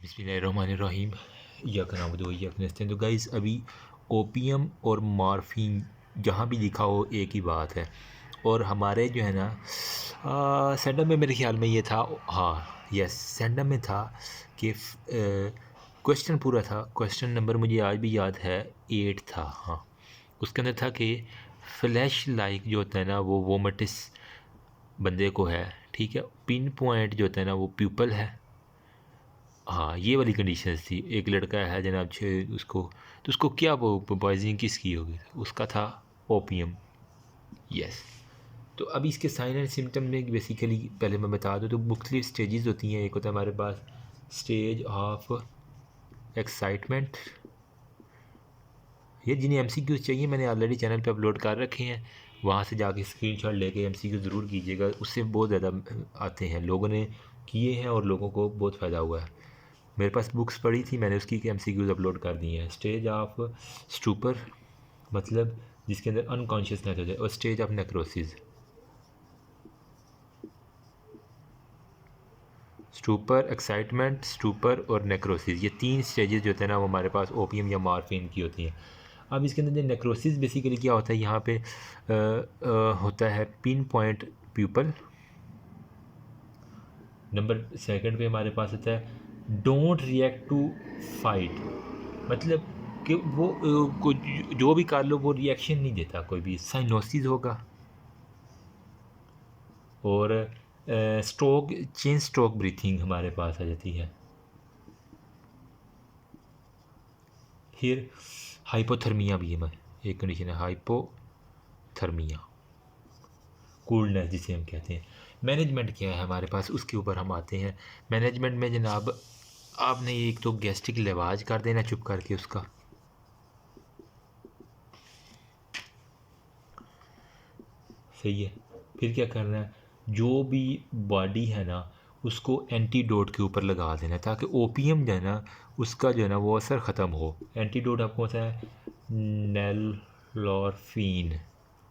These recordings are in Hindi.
बिस्मिल्लाहिर्रहमानिर्रहीम तो गाइस अभी ओपियम और मॉर्फिन जहाँ भी लिखा हो एक ही बात है। और हमारे जो है ना सेंडम में मेरे ख्याल में ये था, हाँ यस सेंडम में था कि क्वेश्चन पूरा था। क्वेश्चन नंबर मुझे आज भी याद है 8 था। हाँ उसके अंदर था कि फ्लैश लाइक जो होता है ना वो वोमिटिस बंदे को है, ठीक है। पिन पॉइंट जो होता है ना वो प्यूपल है। हाँ ये वाली कंडीशंस थी। एक लड़का है जनाब उसको, तो उसको क्या वो पॉइजनिंग किसकी होगी, उसका था ओपियम। यस तो अभी इसके साइन एंड सिम्टम में बेसिकली पहले मैं बता दूँ तो मुख्तलिफ स्टेजेस होती हैं। एक होता है हमारे पास स्टेज ऑफ एक्साइटमेंट, ये जिन्हें MCQs चाहिए मैंने ऑलरेडी चैनल पे अपलोड कर रखे हैं, वहाँ से जाके स्क्रीनशॉट लेके MCQ ज़रूर कीजिएगा। उससे बहुत ज़्यादा आते हैं, लोगों ने किए हैं और लोगों को बहुत फ़ायदा हुआ है। मेरे पास बुक्स पड़ी थी, मैंने उसकी MCQs अपलोड कर दी हैं। स्टेज ऑफ स्टूपर मतलब जिसके अंदर अनकॉन्शियसनेस हो जाए, और stage of necrosis. Stupor, excitement, stupor और नेक्रोसिस, ये 3 स्टेजेस जो होते हैं ना वो हमारे पास ओपियम या मॉर्फिन की होती हैं। अब इसके अंदर जो नेक्रोसिस बेसिकली क्या होता है, यहाँ पे होता है pin point pupil. Number second पे हमारे पास होता है डोंट रिएक्ट टू फाइट, मतलब कि वो जो भी कर लो वो रिएक्शन नहीं देता कोई भी, साइनोसिस होगा। और स्ट्रोक, चेन स्ट्रोक ब्रीथिंग हमारे पास आ जाती है। फिर हाइपोथर्मिया भी है, एक कंडीशन है हाइपोथर्मिया, कूलनेस जिसे हम कहते हैं। मैनेजमेंट क्या है हमारे पास, उसके ऊपर हम आते हैं। मैनेजमेंट में जनाब आपने एक तो गैस्ट्रिक लिवाज कर देना चुप करके उसका, सही है। फिर क्या करना है, जो भी बॉडी है ना उसको एंटीडोट के ऊपर लगा देना है, ताकि ओपियम जो है ना उसका जो है ना वो असर ख़त्म हो। एंटीडोट आपको कौन सा है, नेलॉर्फिन।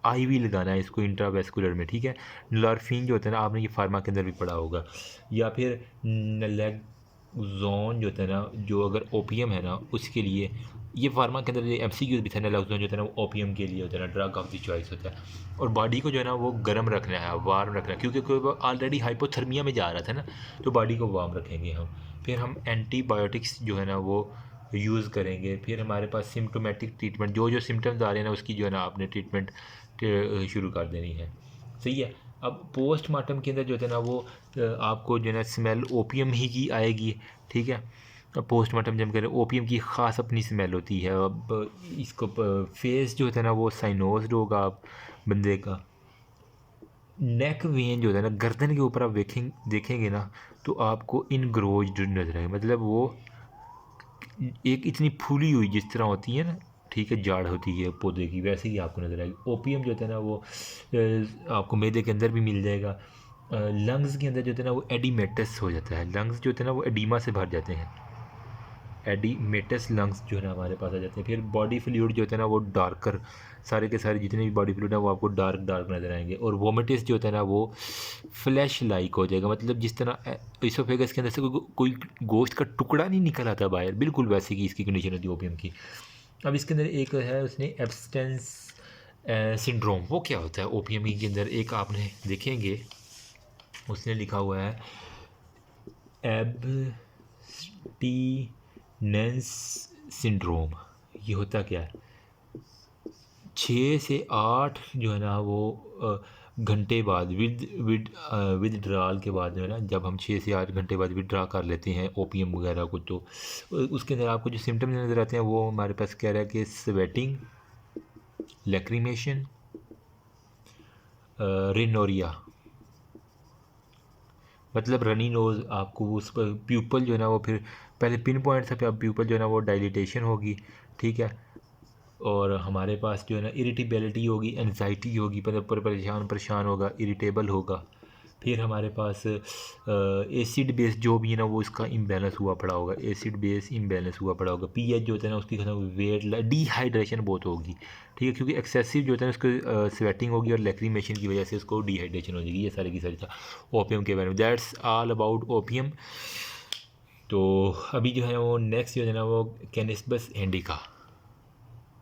IV लगाना है इसको इंट्रावेस्कुलर में, ठीक है। नलॉर्फिन जो होता है ना आपने ये फार्मा के अंदर भी पढ़ा होगा। या फिर नलेक्सोन जो होता है ना, जो अगर ओपियम है ना उसके लिए, ये फार्मा के अंदर MCQ भी था। नलेक्सोन जो होता है ना वो ओपियम के लिए होता है ना, ड्रग ऑफ द चॉइस होता है। और बॉडी को जो है ना वो गर्म रखना है, वार्म रखना है, क्योंकि कोई ऑलरेडी हाइपोथर्मिया में जा रहा था ना, तो बॉडी को वार्म रखेंगे हम। फिर हम एंटीबायोटिक्स जो है ना वो यूज़ करेंगे। फिर हमारे पास सिम्टोमेटिक ट्रीटमेंट, जो जो सिम्टम्स आ रहे हैं ना उसकी जो है ना आपने ट्रीटमेंट शुरू कर देनी है, सही है। अब पोस्टमार्टम के अंदर जो है ना वो आपको जो है ना स्मेल ओपियम ही की आएगी, ठीक है। अब पोस्टमार्टम जब करें, ओपियम की ख़ास अपनी स्मेल होती है। अब इसको फेस जो होता है ना वो साइनोज्ड होगा आप बंदे का। नेक वेन जो होता है ना गर्दन के ऊपर आप देखेंगे ना तो आपको इनग्रोज्ड नजर आएगा, मतलब वो एक इतनी फूली हुई जिस तरह होती है ना, ठीक है, जाड़ होती है पौधे की, वैसे ही आपको नज़र आएगी। ओपियम जो होता है ना वो आपको मैदे के अंदर भी मिल जाएगा। लंग्स के अंदर जो होता है ना वो एडिमेटस हो जाता है, लंग्स जो होते हैं ना वो एडिमा से भर जाते हैं। एडिमेटस लंग्स जो है ना हमारे पास आ जाते हैं। फिर बॉडी फ्लूइड जो होता है ना वो डार्कर, सारे के सारे जितने भी बॉडी फ्लूइड है वो आपको डार्क डार्क नज़र आएंगे। और वोमिटिस जो होता है ना वो फ्लैश लाइक हो जाएगा, मतलब जिस तरह इसोफेगस के अंदर से कोई गोश्त का टुकड़ा नहीं निकल आता बाहर, बिल्कुल वैसे की इसकी कंडीशन होती है ओपियम की। अब इसके अंदर एक है उसने एब्सटेंस सिंड्रोम, वो क्या होता है ओपियम के अंदर, एक आपने देखेंगे उसने लिखा हुआ है एब्सटीनेंस सिंड्रोम। ये होता क्या है, 6 से 8 जो है ना वो घंटे बाद विदड्रॉल के बाद जो है ना, जब हम 6 से 8 घंटे बाद विदड्रॉ कर लेते हैं ओपियम वगैरह को, तो उसके अंदर आपको जो सिम्टम्स नज़र आते हैं वो हमारे पास कह रहा है कि स्वेटिंग, लैक्रीमेशन, रिनोरिया, मतलब रनी नोज़ आपको उस पर। प्यूपल जो है ना वो फिर पहले पिन पॉइंट था, फिर अब प्यूपल जो है ना वो डायलिटेशन होगी, ठीक है। और हमारे पास जो है ना इरिटेबिलिटी होगी, एनजाइटी होगी, मतलब परेशान परेशान होगा, इरिटेबल होगा। फिर हमारे पास एसिड बेस जो भी है ना वो इसका इम्बैलेंस हुआ पड़ा होगा, एसिड बेस इम्बैलेंस हुआ पड़ा होगा। पीएच जो होता है ना उसकी खत्म, वेट, डिहाइड्रेशन बहुत होगी, ठीक है, क्योंकि एक्सेसिव जो होता है ना उसको स्वेटिंग होगी और लैक्रीमेशन की वजह से उसको डिहाइड्रेशन हो जाएगी। ये सारी की सारी था ओपियम के बारे में। That's all about opium. तो अभी जो है वो नेक्स्ट जो है ना वो कैनिस्बस इंडिका,